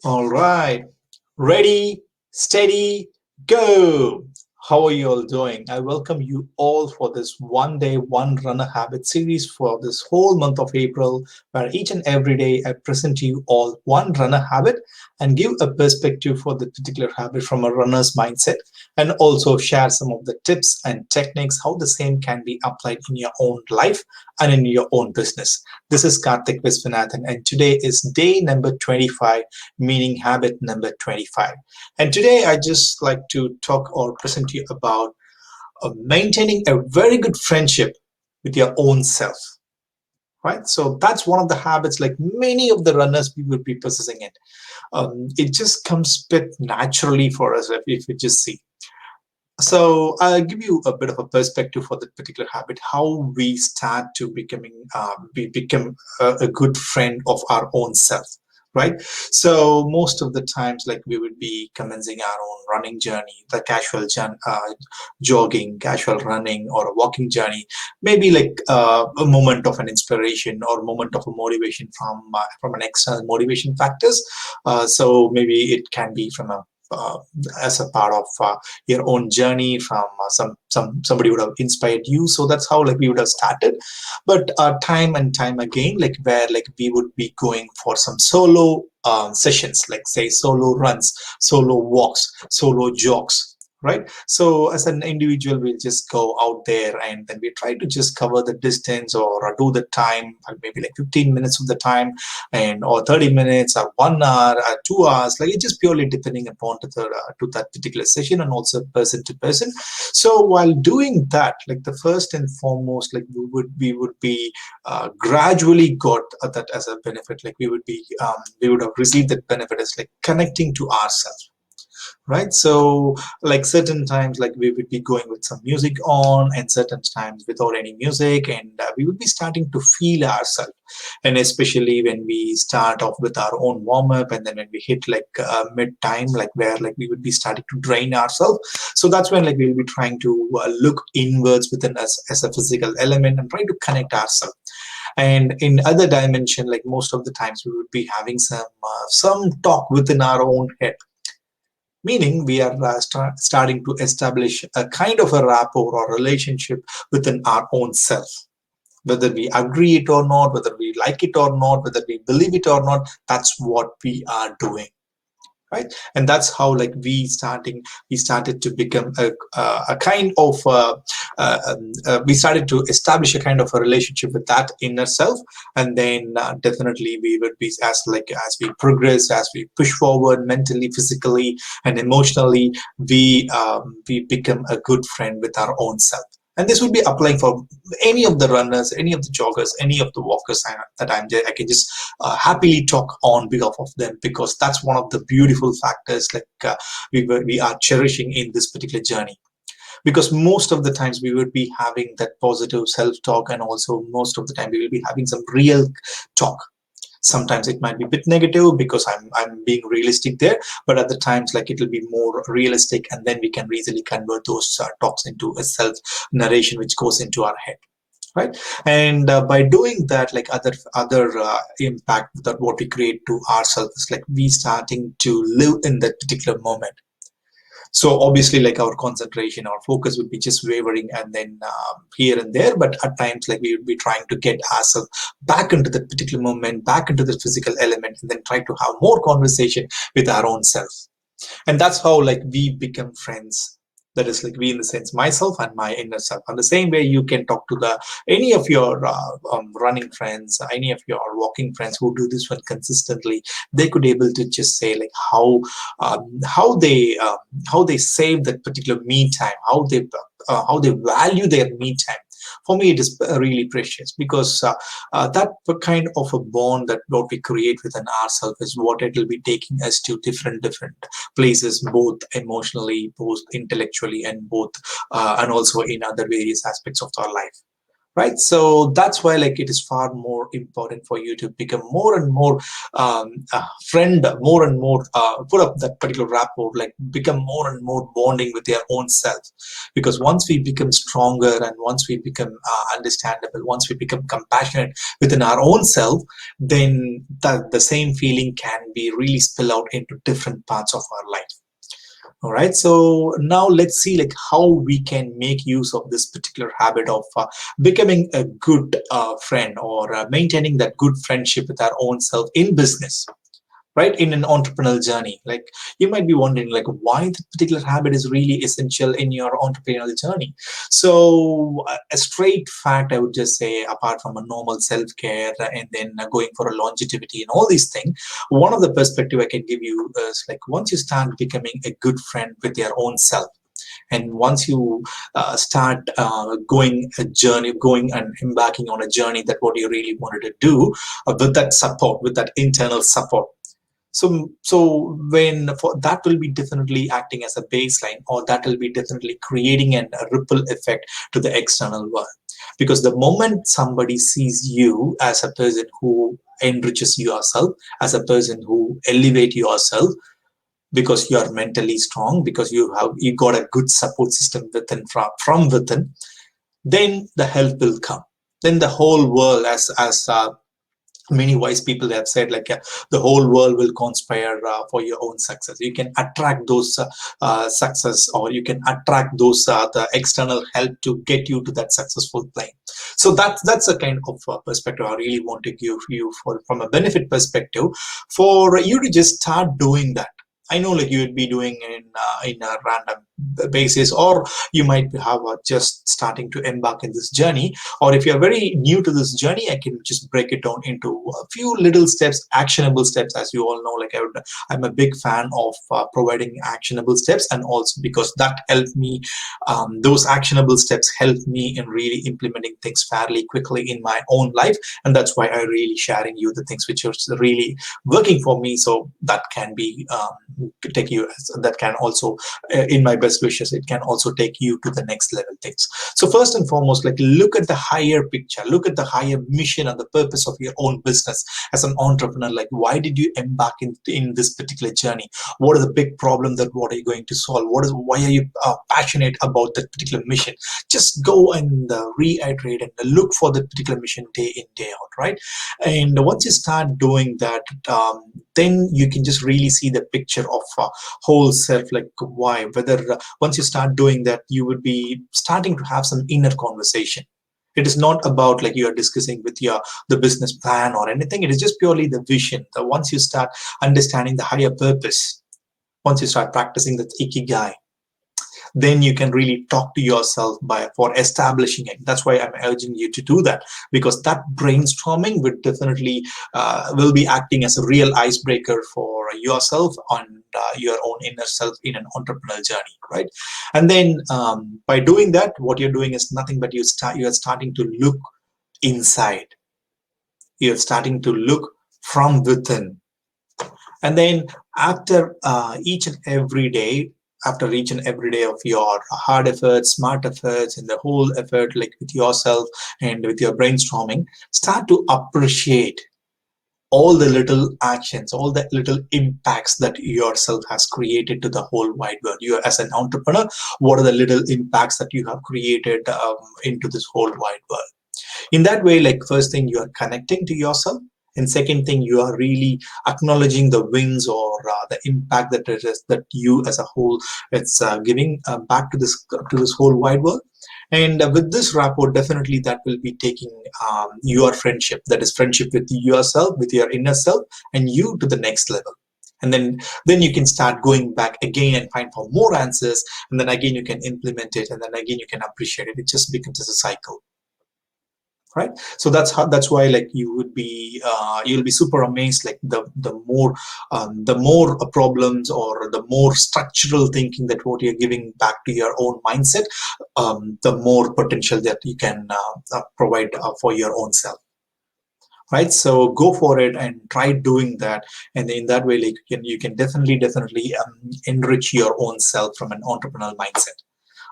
All right. Ready, steady, go. How are you all doing? I welcome you all for this one day, one runner habit series for this whole month of April, where each and every day I present to you all one runner habit and give a perspective for the particular habit from a runner's mindset and also share some of the tips and techniques how the same can be applied in your own life and in your own business. This is Karthik Viswanathan, and today is day number 25, meaning habit number 25. And today I just like to talk or present to you about maintaining a very good friendship with your own self. Right, so that's one of the habits like many of the runners we would be possessing it. It just comes bit naturally for us if you just see. So I'll give you a bit of a perspective for that particular habit, how we start to we become a good friend of our own self, right? So most of the times, like we would be commencing our own running journey, the jogging, casual running, or a walking journey, maybe like a moment of an inspiration or moment of a motivation from an external motivation factors. So maybe it can be from a as a part of your own journey from somebody would have inspired you, so that's how like we would have started. But time and time again, like where like we would be going for some solo sessions, like say solo runs, solo walks, solo jogs, right? So as an individual we'll just go out there and then we try to just cover the distance or do the time, maybe like 15 minutes of the time, and or 30 minutes or 1 hour or 2 hours, like it's just purely depending upon to that particular session and also person to person. So while doing that, like the first and foremost, like we would be gradually got that as a benefit, like we would have received that benefit as like connecting to ourselves, right? So like certain times like we would be going with some music on and certain times without any music, and we would be starting to feel ourselves. And especially when we start off with our own warm-up and then when we hit like mid time, like where like we would be starting to drain ourselves, so that's when like we'll be trying to look inwards within us as a physical element and try to connect ourselves. And in other dimension, like most of the times we would be having some talk within our own head, meaning we are starting to establish a kind of a rapport or relationship within our own self. Whether we agree it or not, whether we like it or not, whether we believe it or not, that's what we are doing, right? And that's how like we started to become a kind of we started to establish a kind of a relationship with that inner self. And then definitely we would be as we progress, as we push forward mentally, physically, and emotionally, we become a good friend with our own self. And this would be applying for any of the runners, any of the joggers, any of the walkers that I can just happily talk on behalf of them, because that's one of the beautiful factors like we are cherishing in this particular journey. Because most of the times we would be having that positive self-talk, and also most of the time we will be having some real talk. Sometimes it might be a bit negative because I'm being realistic there, but at the times like it will be more realistic, and then we can easily convert those talks into a self narration which goes into our head, right? And by doing that, like other impact that what we create to ourselves is like we starting to live in that particular moment. So obviously like our concentration, our focus would be just wavering and then here and there, but at times like we would be trying to get ourselves back into that particular moment, back into the physical element, and then try to have more conversation with our own self. And that's how like we become friends. That is like we in the sense myself and my inner self. And the same way you can talk to the any of your running friends, any of your walking friends who do this one consistently. They could able to just say like how how they save that particular me time, how they value their me time. For me it is really precious, because that kind of a bond that what we create within ourselves is what it will be taking us to different places, both emotionally, both intellectually, and both and also in other various aspects of our life, right? So that's why like it is far more important for you to become more and more friend, more and more put up that particular rapport, like become more and more bonding with your own self. Because once we become stronger, and once we become understandable, once we become compassionate within our own self, then the same feeling can be really spill out into different parts of our life. All right, so now let's see like how we can make use of this particular habit of becoming a good friend, or maintaining that good friendship with our own self in business, right? In an entrepreneurial journey, like you might be wondering like why that particular habit is really essential in your entrepreneurial journey. So a straight fact, I would just say, apart from a normal self-care and then going for a longevity and all these things, one of the perspective I can give you is like once you start becoming a good friend with your own self, and once you start going a journey, going and embarking on a journey that what you really wanted to do, with that support, with that internal support. So when for that will be definitely acting as a baseline, or that will be definitely creating a ripple effect to the external world. Because the moment somebody sees you as a person who enriches yourself, as a person who elevate yourself, because you are mentally strong, because you got a good support system within, from within, then the help will come. Then the whole world, as many wise people have said, like the whole world will conspire for your own success. You can attract those success, or you can attract those the external help to get you to that successful plane. So that's a kind of perspective I really want to give you, from a benefit perspective, for you to just start doing that. I know like you would be doing in a random basis, or you might have just starting to embark in this journey. Or if you're very new to this journey, I can just break it down into a few little steps, actionable steps. As you all know, like I'm a big fan of providing actionable steps, and also because that helped me, those actionable steps help me in really implementing things fairly quickly in my own life. And that's why I really sharing you the things which are really working for me, so that can be take you, that can also in my best wishes, it can also take you to the next level things. So first and foremost, like look at the higher picture, look at the higher mission and the purpose of your own business as an entrepreneur. Like why did you embark in this particular journey? What are the big problem, that what are you going to solve? Why are you passionate about that particular mission? Just go and reiterate and look for that particular mission day in day out, right? And once you start doing that, then you can just really see the picture of whole self, like why, whether once you start doing that, you would be starting to have some inner conversation. It is not about like you are discussing with your the business plan or anything. It is just purely the vision. The once you start understanding the higher purpose, once you start practicing the ikigai, then you can really talk to yourself by for establishing it. That's why I'm urging you to do that, because that brainstorming would definitely will be acting as a real icebreaker for yourself and your own inner self in an entrepreneurial journey, right? And then by doing that, what you're doing is nothing but you are starting to look inside. You're starting to look from within. And then after each and every day, after each and every day of your hard efforts, smart efforts, and the whole effort, like with yourself and with your brainstorming, start to appreciate all the little actions, all the little impacts that yourself has created to the whole wide world. You as an entrepreneur, what are the little impacts that you have created into this whole wide world? In that way, like first thing, you are connecting to yourself, and second thing, you are really acknowledging the wins, or the impact that it is, that you as a whole, it's giving back to this whole wide world. And with this rapport, definitely that will be taking your friendship, that is friendship with yourself, with your inner self, and you to the next level. And then you can start going back again and find for more answers, and then again you can implement it, and then again you can appreciate it. It just becomes as a cycle, right? So that's why like you would be you'll be super amazed, like the more problems, or the more structural thinking that what you're giving back to your own mindset, the more potential that you can provide for your own self, right? So go for it and try doing that, and in that way, like you can definitely enrich your own self from an entrepreneurial mindset.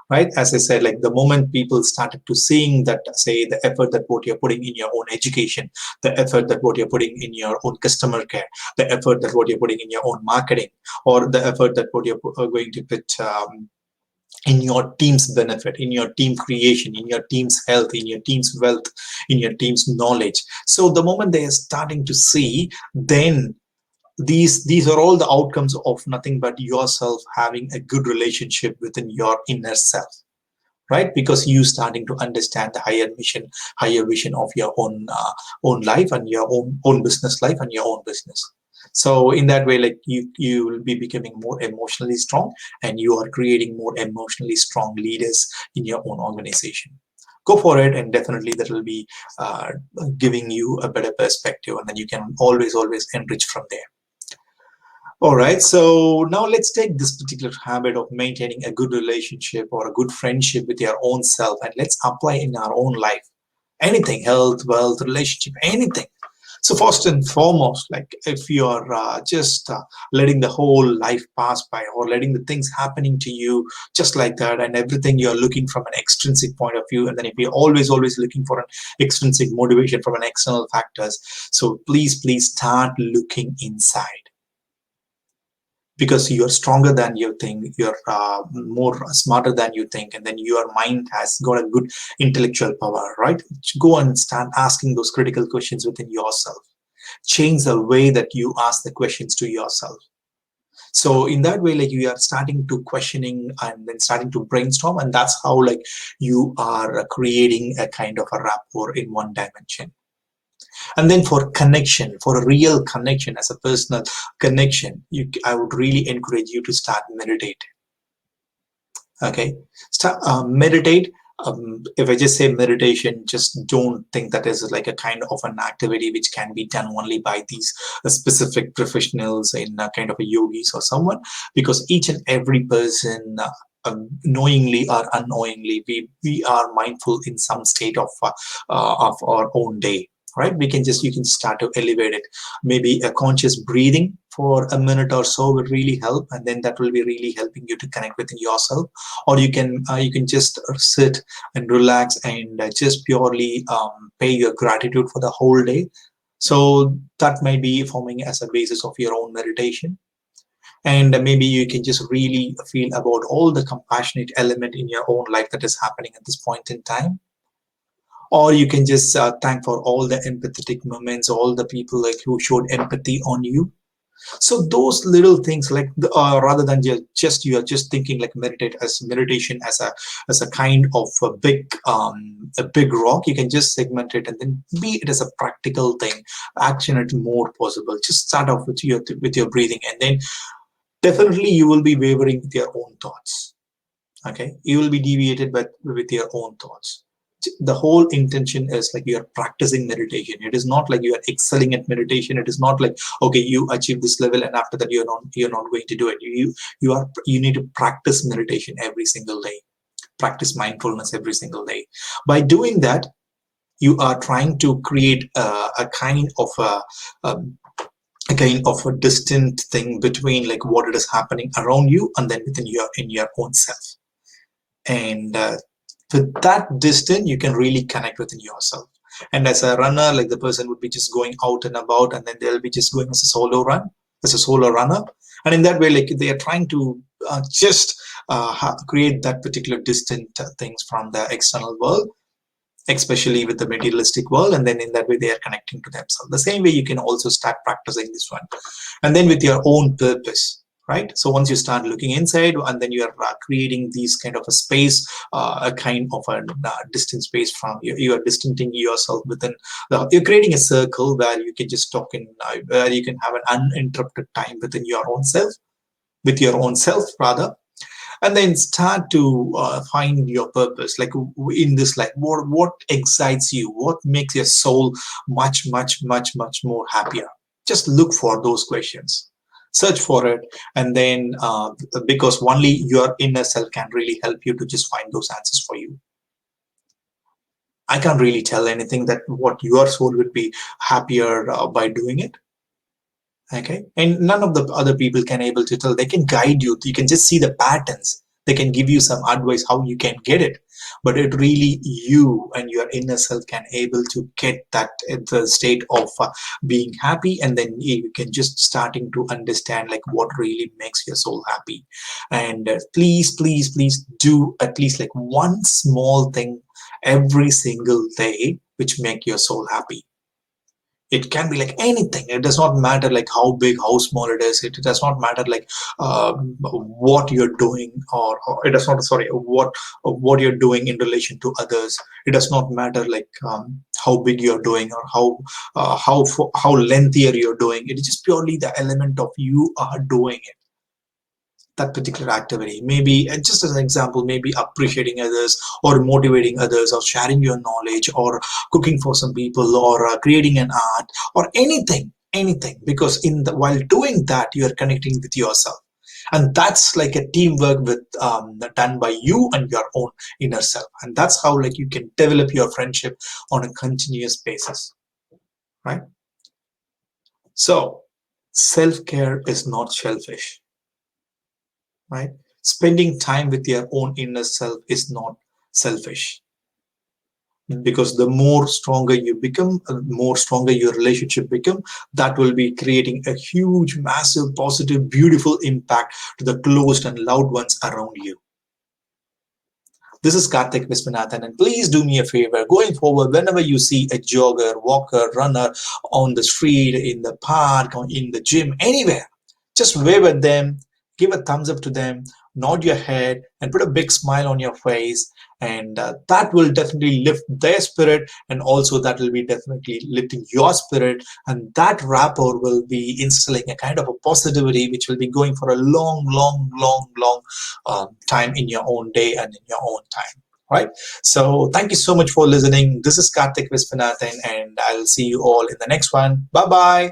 right? As I said, like the moment people started to seeing that, say, the effort that what you're putting in your own education, the effort that what you're putting in your own customer care, the effort that what you're putting in your own marketing, or the effort that what you're going to put in your team's benefit, in your team creation, in your team's health, in your team's wealth, in your team's knowledge. So the moment they are starting to see, then these are all the outcomes of nothing but yourself having a good relationship within your inner self, right? Because you starting to understand the higher mission, higher vision of your own life and your own business life and your own business. So in that way, like you will be becoming more emotionally strong, and you are creating more emotionally strong leaders in your own organization. Go for it, and definitely that will be uh, giving you a better perspective, and then you can always enrich from there. All right, so now let's take this particular habit of maintaining a good relationship or a good friendship with your own self, and let's apply in our own life. Anything, health, wealth, relationship, anything. So first and foremost, like if you're just letting the whole life pass by, or letting the things happening to you just like that, and everything you're looking from an extrinsic point of view, and then if you're always looking for an extrinsic motivation from an external factors, so please start looking inside, because you're stronger than you think, you're more smarter than you think, and then your mind has got a good intellectual power, right? Go and start asking those critical questions within yourself. Change the way that you ask the questions to yourself. So in that way, like you are starting to questioning and then starting to brainstorm, and that's how like you are creating a kind of a rapport in one dimension. And then for connection, for a real connection, as a personal connection, I would really encourage you to start meditate. Okay, start meditate. If I just say meditation, just don't think that is like a kind of an activity which can be done only by these specific professionals in kind of a yogis or someone, because each and every person, knowingly or unknowingly, we are mindful in some state of our own day, right? We can just, you can start to elevate it. Maybe a conscious breathing for a minute or so will really help, and then that will be really helping you to connect with yourself. Or you can just sit and relax and just purely pay your gratitude for the whole day. So that might be forming as a basis of your own meditation. And maybe you can just really feel about all the compassionate element in your own life that is happening at this point in time. Or you can just thank for all the empathetic moments, all the people like who showed empathy on you. So those little things, like rather than just you are just thinking like meditation as a kind of a big rock, you can just segment it and then be it as a practical thing, action it more possible. Just start off with your breathing, and then definitely you will be wavering with your own thoughts. Okay, you will be deviated with your own thoughts. The whole intention is like you are practicing meditation. It is not like you are excelling at meditation. It is not like, okay, you achieve this level and after that you're not going to do it. You need to practice meditation every single day, practice mindfulness every single day. By doing that, you are trying to create um, a kind of a distant thing between like what it is happening around you and then within your own self. And with that distance, you can really connect within yourself. And as a runner, like the person would be just going out and about, and then they'll be just going as a solo runner. And in that way, like they are trying to just create that particular distant things from the external world, especially with the materialistic world. And then in that way, they are connecting to themselves. The same way, you can also start practicing this one. And then with your own purpose, right? So once you start looking inside, and then you are creating these kind of a space, a kind of a distant space from you. You are distancing yourself within. You're creating a circle where you can just talk in, where you can have an uninterrupted time within your own self, with your own self rather. And then start to find your purpose, like in this life, what excites you, what makes your soul much more happier. Just look for those questions, search for it, and then because only your inner self can really help you to just find those answers for you. I can't really tell anything that what your soul would be happier by doing it. Okay, and none of the other people can able to tell. They can guide you, you can just see the patterns, They can give you some advice how you can get it, but it really you and your inner self can able to get that at the state of being happy, and then you can just starting to understand like what really makes your soul happy. And please do at least like one small thing every single day which make your soul happy. It can be like anything. It does not matter like how big, how small it is. It does not matter like what you're doing, or it does not, sorry, what you're doing in relation to others. It does not matter like how big you're doing, or how lengthier you're doing. It is just purely the element of you are doing it, that particular activity. Maybe, and just as an example, maybe appreciating others, or motivating others, or sharing your knowledge, or cooking for some people, or creating an art, or anything, because in the while doing that you are connecting with yourself, and that's like a teamwork with done by you and your own inner self. And that's how like you can develop your friendship on a continuous basis, right? So self-care is not selfish, right? Spending time with your own inner self is not selfish, because the more stronger you become, more stronger your relationship become, that will be creating a huge, massive, positive, beautiful impact to the closed and loved ones around you. This is Karthik Viswanathan, and please do me a favor. Going forward, whenever you see a jogger, walker, runner on the street, in the park, or in the gym, anywhere, just wave at them, give a thumbs up to them, nod your head, and put a big smile on your face. And that will definitely lift their spirit, and also that will be definitely lifting your spirit. And that rapport will be instilling a kind of a positivity which will be going for a long time in your own day and in your own time. Right. So thank you so much for listening. This is Karthik Viswanathan, and I'll see you all in the next one. Bye bye.